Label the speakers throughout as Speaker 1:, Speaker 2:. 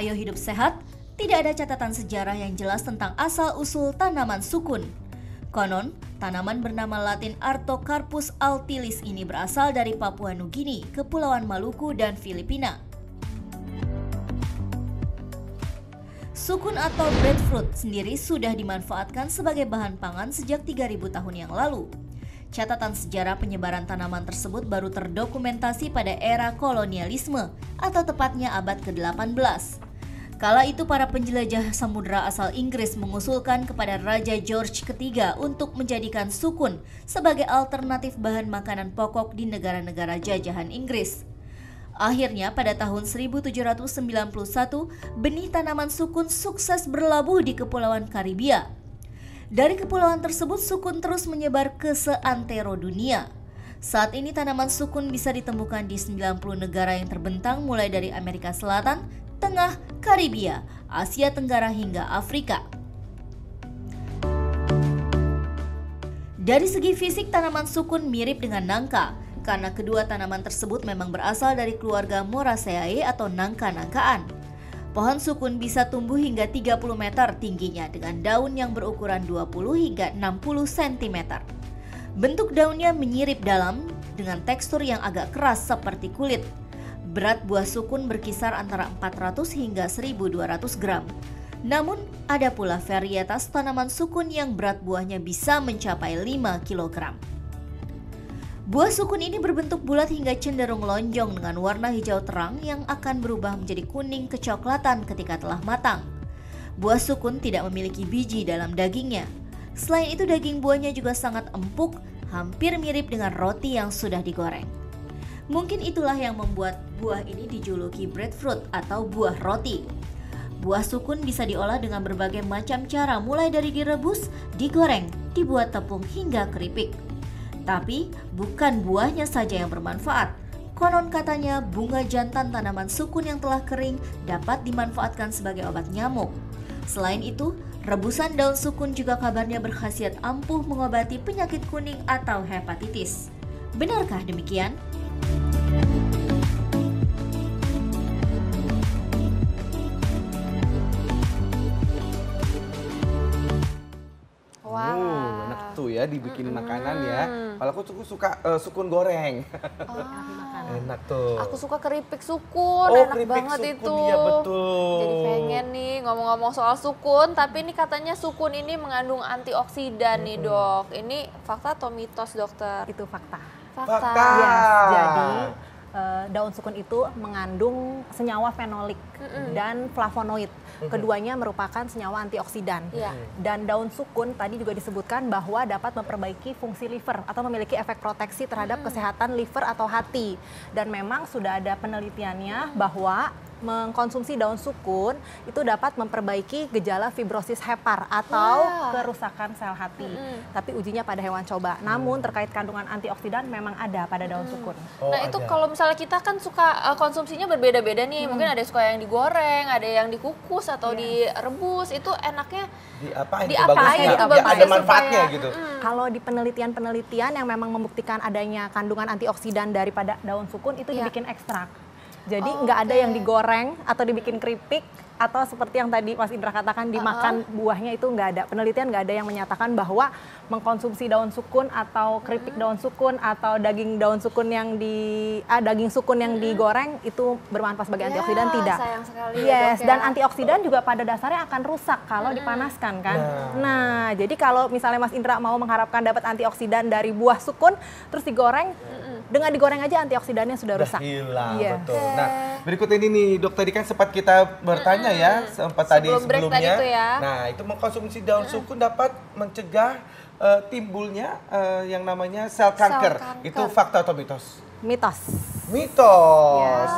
Speaker 1: Ayo Hidup Sehat, tidak ada catatan sejarah yang jelas tentang asal-usul tanaman sukun. Konon, tanaman bernama Latin Artocarpus altilis ini berasal dari Papua Nugini, Kepulauan Maluku, dan Filipina. Sukun atau breadfruit sendiri sudah dimanfaatkan sebagai bahan pangan sejak 3000 tahun yang lalu. Catatan sejarah penyebaran tanaman tersebut baru terdokumentasi pada era kolonialisme atau tepatnya abad ke-18. Kala itu para penjelajah samudera asal Inggris mengusulkan kepada Raja George III untuk menjadikan sukun sebagai alternatif bahan makanan pokok di negara-negara jajahan Inggris. Akhirnya pada tahun 1791, benih tanaman sukun sukses berlabuh di Kepulauan Karibia. Dari kepulauan tersebut, sukun terus menyebar ke seantero dunia. Saat ini tanaman sukun bisa ditemukan di 90 negara yang terbentang mulai dari Amerika Selatan, Tengah, Karibia, Asia Tenggara hingga Afrika. Dari segi fisik, tanaman sukun mirip dengan nangka, karena kedua tanaman tersebut memang berasal dari keluarga Moraceae atau nangka-nangkaan. Pohon sukun bisa tumbuh hingga 30 meter tingginya dengan daun yang berukuran 20 hingga 60 cm. Bentuk daunnya menyirip dalam dengan tekstur yang agak keras seperti kulit. Berat buah sukun berkisar antara 400 hingga 1200 gram. Namun, ada pula varietas tanaman sukun yang berat buahnya bisa mencapai 5 kg. Buah sukun ini berbentuk bulat hingga cenderung lonjong dengan warna hijau terang yang akan berubah menjadi kuning kecoklatan ketika telah matang. Buah sukun tidak memiliki biji dalam dagingnya. Selain itu, daging buahnya juga sangat empuk, hampir mirip dengan roti yang sudah digoreng. Mungkin itulah yang membuat buah ini dijuluki breadfruit atau buah roti. Buah sukun bisa diolah dengan berbagai macam cara, mulai dari direbus, digoreng, dibuat tepung hingga keripik. Tapi bukan buahnya saja yang bermanfaat. Konon katanya bunga jantan tanaman sukun yang telah kering dapat dimanfaatkan sebagai obat nyamuk. Selain itu, rebusan daun sukun juga kabarnya berkhasiat ampuh mengobati penyakit kuning atau hepatitis. Benarkah demikian?
Speaker 2: Enak tuh ya dibikin makanan ya. Kalau aku suka sukun goreng. Enak tuh.
Speaker 3: Aku suka keripik sukun,
Speaker 2: Oh,
Speaker 3: enak
Speaker 2: keripik
Speaker 3: banget
Speaker 2: sukun,
Speaker 3: itu.
Speaker 2: iya betul.
Speaker 3: Jadi pengen nih ngomong-ngomong soal sukun, tapi ini katanya sukun ini mengandung antioksidan nih dok. Ini fakta atau mitos dokter?
Speaker 4: Itu fakta.
Speaker 2: Fakta.
Speaker 4: Yes, jadi daun sukun itu mengandung senyawa fenolik dan flavonoid. Keduanya merupakan senyawa antioksidan. Dan daun sukun tadi juga disebutkan bahwa dapat memperbaiki fungsi liver atau memiliki efek proteksi terhadap kesehatan liver atau hati. Dan memang sudah ada penelitiannya bahwa mengkonsumsi daun sukun itu dapat memperbaiki gejala fibrosis hepar atau kerusakan sel hati. Tapi ujinya pada hewan coba. Namun terkait kandungan antioksidan memang ada pada daun sukun.
Speaker 3: Nah itu kalau misalnya kita kan suka konsumsinya berbeda-beda nih. Mungkin ada suka yang digoreng, ada yang dikukus atau direbus. Itu enaknya
Speaker 2: Diapain?
Speaker 3: diapain
Speaker 2: Itu
Speaker 3: itu
Speaker 2: bagusnya.
Speaker 3: bagusnya
Speaker 2: Ada manfaatnya
Speaker 3: supaya,
Speaker 2: gitu.
Speaker 4: Kalau di penelitian-penelitian yang memang membuktikan adanya kandungan antioksidan daripada daun sukun itu dibikin ekstrak. Jadi nggak ada yang digoreng atau dibikin keripik atau seperti yang tadi Mas Indra katakan dimakan buahnya itu nggak ada. Penelitian nggak ada yang menyatakan bahwa mengkonsumsi daun sukun atau keripik daun sukun atau daging daun sukun yang daging sukun yang digoreng itu bermanfaat sebagai antioksidan, tidak.
Speaker 3: Sayang sekali
Speaker 4: Yes,
Speaker 3: ya, dok, ya.
Speaker 4: dan antioksidan juga pada dasarnya akan rusak kalau dipanaskan kan. Nah, jadi kalau misalnya Mas Indra mau mengharapkan dapat antioksidan dari buah sukun terus digoreng, dengan digoreng aja antioksidannya sudah rusak.
Speaker 2: Hilang,
Speaker 4: Iya.
Speaker 2: betul. Nah, berikut ini nih, dok, tadi kan sempat kita bertanya ya, sempat
Speaker 3: Sebelum break
Speaker 2: sebelumnya.
Speaker 3: tadi tuh ya.
Speaker 2: Nah, itu mengkonsumsi daun sukun dapat mencegah timbulnya yang namanya sel kanker. Itu fakta atau mitos?
Speaker 4: Mitos.
Speaker 2: Mitos.
Speaker 4: Yes.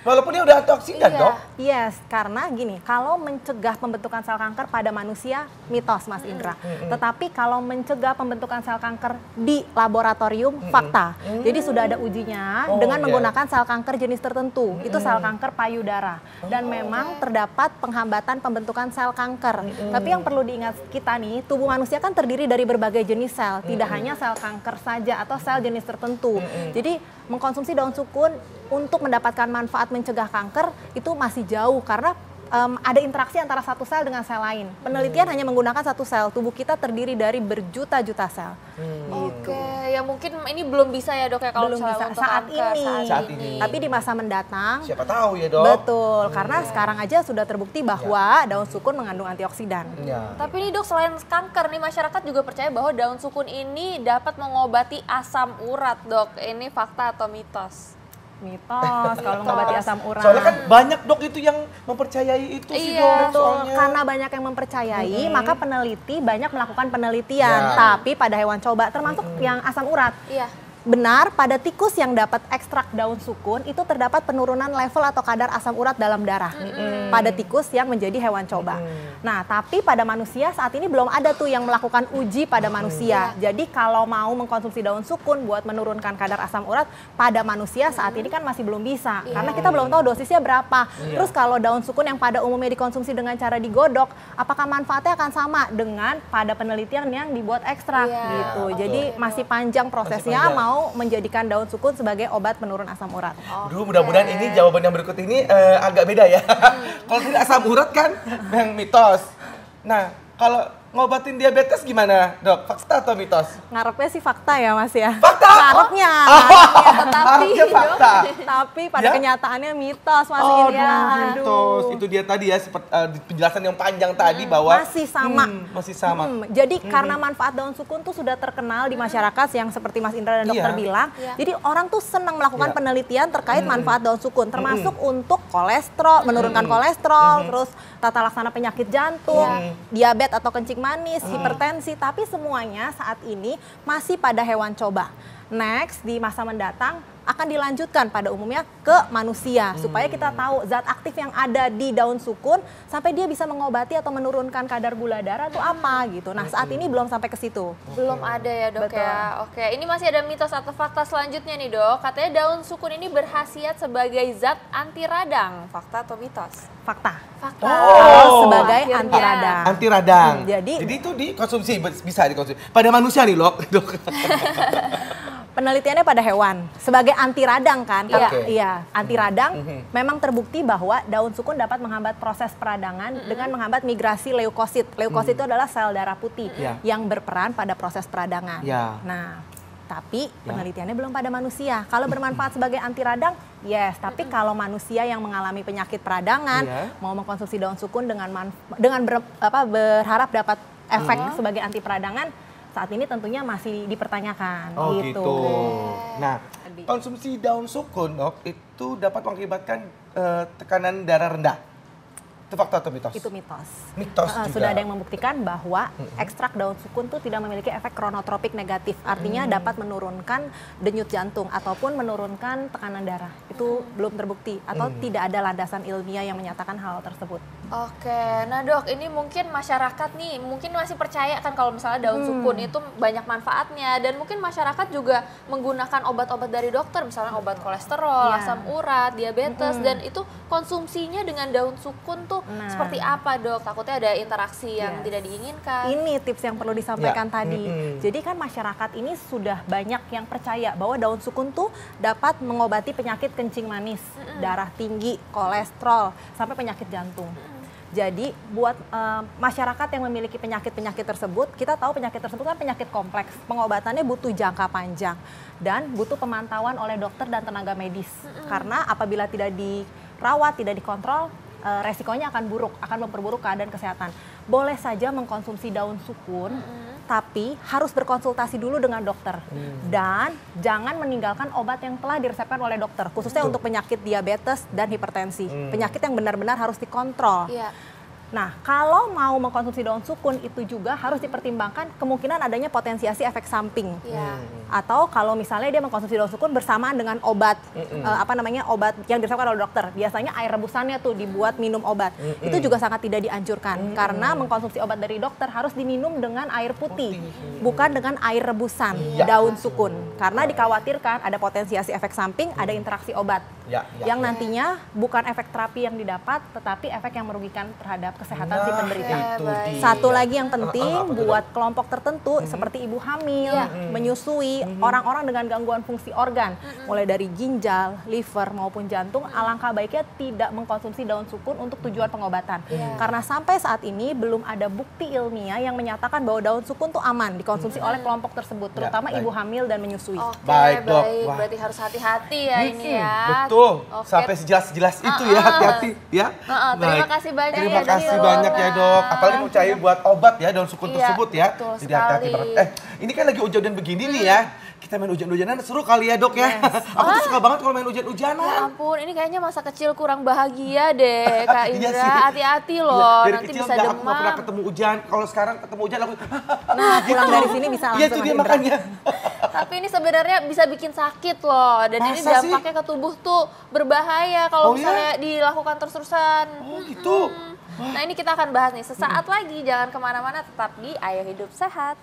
Speaker 2: Walaupun dia udah antioksidan, dok.
Speaker 4: Yes, karena gini, kalau mencegah pembentukan sel kanker pada manusia, mitos Mas Indra. Tetapi kalau mencegah pembentukan sel kanker di laboratorium, fakta. Jadi sudah ada ujinya dengan menggunakan sel kanker jenis tertentu, itu sel kanker payudara. Dan memang terdapat penghambatan pembentukan sel kanker. Tapi yang perlu diingat kita nih, tubuh manusia kan terdiri dari berbagai jenis sel, tidak hanya sel kanker saja atau sel jenis tertentu. Jadi mengkonsumsi daun sukun untuk mendapatkan manfaat mencegah kanker itu masih jauh karena ada interaksi antara satu sel dengan sel lain. Penelitian hanya menggunakan satu sel. Tubuh kita terdiri dari berjuta-juta sel. Gitu.
Speaker 3: Oke, ya mungkin ini belum bisa ya dok ya kalau
Speaker 4: Belum
Speaker 3: misalnya
Speaker 4: bisa
Speaker 3: untuk
Speaker 4: saat
Speaker 2: Saat
Speaker 4: ini.
Speaker 2: ini.
Speaker 4: Tapi di masa mendatang,
Speaker 2: Siapa tahu ya dok.
Speaker 4: betul. Karena sekarang aja sudah terbukti bahwa daun sukun mengandung antioksidan.
Speaker 2: Ya.
Speaker 3: Tapi nih dok, selain kanker nih masyarakat juga percaya bahwa daun sukun ini dapat mengobati asam urat dok. Ini fakta atau mitos?
Speaker 4: Mitos kalau mengobati asam urat.
Speaker 2: Soalnya kan banyak dok itu yang mempercayai itu sih dok.
Speaker 4: Betul,
Speaker 2: Soalnya.
Speaker 4: karena banyak yang mempercayai, maka peneliti banyak melakukan penelitian,
Speaker 2: Ya.
Speaker 4: tapi pada hewan coba, termasuk yang asam urat.
Speaker 3: Iya.
Speaker 4: Benar, pada tikus yang dapat ekstrak daun sukun itu terdapat penurunan level atau kadar asam urat dalam darah. Pada tikus yang menjadi hewan coba. Nah, tapi pada manusia saat ini belum ada tuh yang melakukan uji pada manusia. Jadi kalau mau mengkonsumsi daun sukun buat menurunkan kadar asam urat pada manusia saat ini kan masih belum bisa. Karena kita belum tahu dosisnya berapa. Terus kalau daun sukun yang pada umumnya dikonsumsi dengan cara digodok, apakah manfaatnya akan sama dengan pada penelitian yang dibuat ekstrak gitu. Jadi masih panjang prosesnya mau menjadikan daun sukun sebagai obat penurun asam urat.
Speaker 2: Duh, mudah-mudahan ini jawaban yang berikut ini agak beda ya. Kalau tidak asam urat kan yang mitos. Nah, kalau ngobatin diabetes gimana, Dok? Fakta atau mitos?
Speaker 4: Ngarepnya sih fakta ya, Mas ya.
Speaker 2: Fakta?
Speaker 4: Ngarepnya.
Speaker 2: Harusnya fakta.
Speaker 4: Tapi pada
Speaker 2: Ya?
Speaker 4: kenyataannya mitos, Mas
Speaker 2: Oh,
Speaker 4: Indra.
Speaker 2: mitos. Itu dia tadi ya, seperti penjelasan yang panjang tadi bahwa
Speaker 4: Masih sama.
Speaker 2: masih sama.
Speaker 4: Jadi karena manfaat daun sukun tuh sudah terkenal di masyarakat yang seperti Mas Indra dan dokter
Speaker 2: Iya.
Speaker 4: bilang. Jadi orang tuh senang melakukan
Speaker 2: Iya.
Speaker 4: penelitian terkait manfaat daun sukun, termasuk untuk kolesterol, menurunkan kolesterol, terus tata laksana penyakit jantung, diabetes atau kencing manis, hipertensi. Tapi semuanya saat ini masih pada hewan coba. Next di masa mendatang akan dilanjutkan pada umumnya ke manusia supaya kita tahu zat aktif yang ada di daun sukun sampai dia bisa mengobati atau menurunkan kadar gula darah itu apa gitu. Nah, saat ini belum sampai ke situ.
Speaker 3: Belum ada ya dok
Speaker 4: Betul.
Speaker 3: ya. Oke, ini masih ada mitos atau fakta selanjutnya nih dok. Katanya daun sukun ini berkhasiat sebagai zat anti radang. Fakta atau mitos?
Speaker 4: Fakta.
Speaker 3: Fakta.
Speaker 4: Kalau sebagai
Speaker 3: akhirnya.
Speaker 4: anti radang.
Speaker 2: Anti radang.
Speaker 4: Jadi
Speaker 2: itu dikonsumsi, bisa dikonsumsi. Pada manusia nih, Dok.
Speaker 4: penelitiannya pada hewan sebagai anti radang kan.
Speaker 3: Iya.
Speaker 4: Kalau- Iya, anti radang memang terbukti bahwa daun sukun dapat menghambat proses peradangan dengan menghambat migrasi leukosit. Leukosit itu adalah sel darah putih
Speaker 2: Iya.
Speaker 4: yang berperan pada proses peradangan.
Speaker 2: Iya.
Speaker 4: Nah, tapi penelitiannya belum pada manusia. Kalau bermanfaat sebagai anti radang, yes. Tapi kalau manusia yang mengalami penyakit peradangan mau mengkonsumsi daun sukun dengan berharap dapat efek sebagai anti peradangan, saat ini tentunya masih dipertanyakan.
Speaker 2: Oh
Speaker 4: gitu.
Speaker 2: gitu. Nah, konsumsi daun sukun, Dok, itu dapat mengakibatkan tekanan darah rendah. Itu fakta atau mitos?
Speaker 4: Itu mitos.
Speaker 2: Mitos juga.
Speaker 4: Sudah ada yang membuktikan bahwa ekstrak daun sukun itu tidak memiliki efek kronotropik negatif. Artinya dapat menurunkan denyut jantung ataupun menurunkan tekanan darah. Itu belum terbukti atau tidak ada landasan ilmiah yang menyatakan hal tersebut.
Speaker 3: Oke, nah dok, ini mungkin masyarakat nih mungkin masih percaya kan kalau misalnya daun sukun itu banyak manfaatnya dan mungkin masyarakat juga menggunakan obat-obat dari dokter, misalnya obat kolesterol,
Speaker 4: Iya.
Speaker 3: asam urat, diabetes dan itu konsumsinya dengan daun sukun tuh seperti apa dok? Takutnya ada interaksi yang tidak diinginkan.
Speaker 4: Ini tips yang perlu disampaikan tadi. Jadi kan masyarakat ini sudah banyak yang percaya bahwa daun sukun tuh dapat mengobati penyakit kencing manis, darah tinggi, kolesterol, sampai penyakit jantung. Jadi buat masyarakat yang memiliki penyakit-penyakit tersebut, kita tahu penyakit tersebut kan penyakit kompleks. Pengobatannya butuh jangka panjang dan butuh pemantauan oleh dokter dan tenaga medis. Karena apabila tidak dirawat, tidak dikontrol, resikonya akan buruk, akan memperburuk keadaan kesehatan. Boleh saja mengkonsumsi daun sukun, tapi harus berkonsultasi dulu dengan dokter. Dan jangan meninggalkan obat yang telah diresepkan oleh dokter, khususnya untuk penyakit diabetes dan hipertensi. Penyakit yang benar-benar harus dikontrol.
Speaker 3: Iya.
Speaker 4: Nah, kalau mau mengkonsumsi daun sukun itu juga harus dipertimbangkan kemungkinan adanya potensiasi efek samping.
Speaker 3: Iya.
Speaker 4: Atau kalau misalnya dia mengkonsumsi daun sukun bersamaan dengan obat obat yang diresepkan oleh dokter. Biasanya air rebusannya tuh dibuat minum obat. Itu juga sangat tidak dianjurkan karena mengkonsumsi obat dari dokter harus diminum dengan air putih, bukan dengan air rebusan daun sukun. Karena dikhawatirkan ada potensiasi efek samping, ada interaksi obat. Yang nantinya bukan efek terapi yang didapat, tetapi efek yang merugikan terhadap kesehatan si penderita.
Speaker 2: Itu dia.
Speaker 4: Satu lagi yang penting buat kelompok tertentu seperti ibu hamil, menyusui, orang-orang dengan gangguan fungsi organ, mulai dari ginjal, liver maupun jantung, alangkah baiknya tidak mengkonsumsi daun sukun untuk tujuan pengobatan. Karena sampai saat ini belum ada bukti ilmiah yang menyatakan bahwa daun sukun tuh aman dikonsumsi oleh kelompok tersebut, terutama ibu hamil dan menyusui.
Speaker 3: Oke,
Speaker 2: Baik, Dok.
Speaker 3: baik.
Speaker 2: Wah.
Speaker 3: Berarti harus hati-hati ya ini ya.
Speaker 2: Betul.
Speaker 3: Oke.
Speaker 2: Sampai sejelas-jelas itu ya, hati-hati ya.
Speaker 3: Terima
Speaker 2: Baik.
Speaker 3: kasih banyak
Speaker 2: Terima
Speaker 3: ya,
Speaker 2: kasih
Speaker 3: Dok.
Speaker 2: banyak ya, Dok. Apalagi mau cari buat obat ya daun sukun
Speaker 3: Iya,
Speaker 2: tersebut ya.
Speaker 3: betul
Speaker 2: Jadi hati-hati
Speaker 3: sekali.
Speaker 2: banget. Ini kan lagi hujan-hujan begini nih ya. Kita main hujan-hujanan seru kali ya, Dok ya. Aku tuh suka banget kalau main
Speaker 3: Ya
Speaker 2: hujan-hujanan.
Speaker 3: ampun, ini kayaknya masa kecil kurang bahagia deh, Kak
Speaker 2: Iya
Speaker 3: Indra.
Speaker 2: sih.
Speaker 3: Hati-hati loh,
Speaker 2: Dari
Speaker 3: nanti
Speaker 2: kecil
Speaker 3: bisa
Speaker 2: aku nggak pernah
Speaker 3: demam.
Speaker 2: ketemu hujan. Kalau sekarang ketemu hujan aku
Speaker 4: Nah, pulang dari sini bisa
Speaker 2: Iya
Speaker 4: langsung
Speaker 2: itu dia
Speaker 4: Mas Indra.
Speaker 2: makanya.
Speaker 3: Tapi ini sebenarnya bisa bikin sakit loh, dan ini
Speaker 2: Masa sih?
Speaker 3: dampaknya ke tubuh tuh berbahaya kalau
Speaker 2: Oh, iya?
Speaker 3: misalnya dilakukan terus-terusan.
Speaker 2: Oh gitu.
Speaker 3: Nah ini kita akan bahas nih sesaat lagi, jangan kemana-mana, tetap di Ayo Hidup Sehat.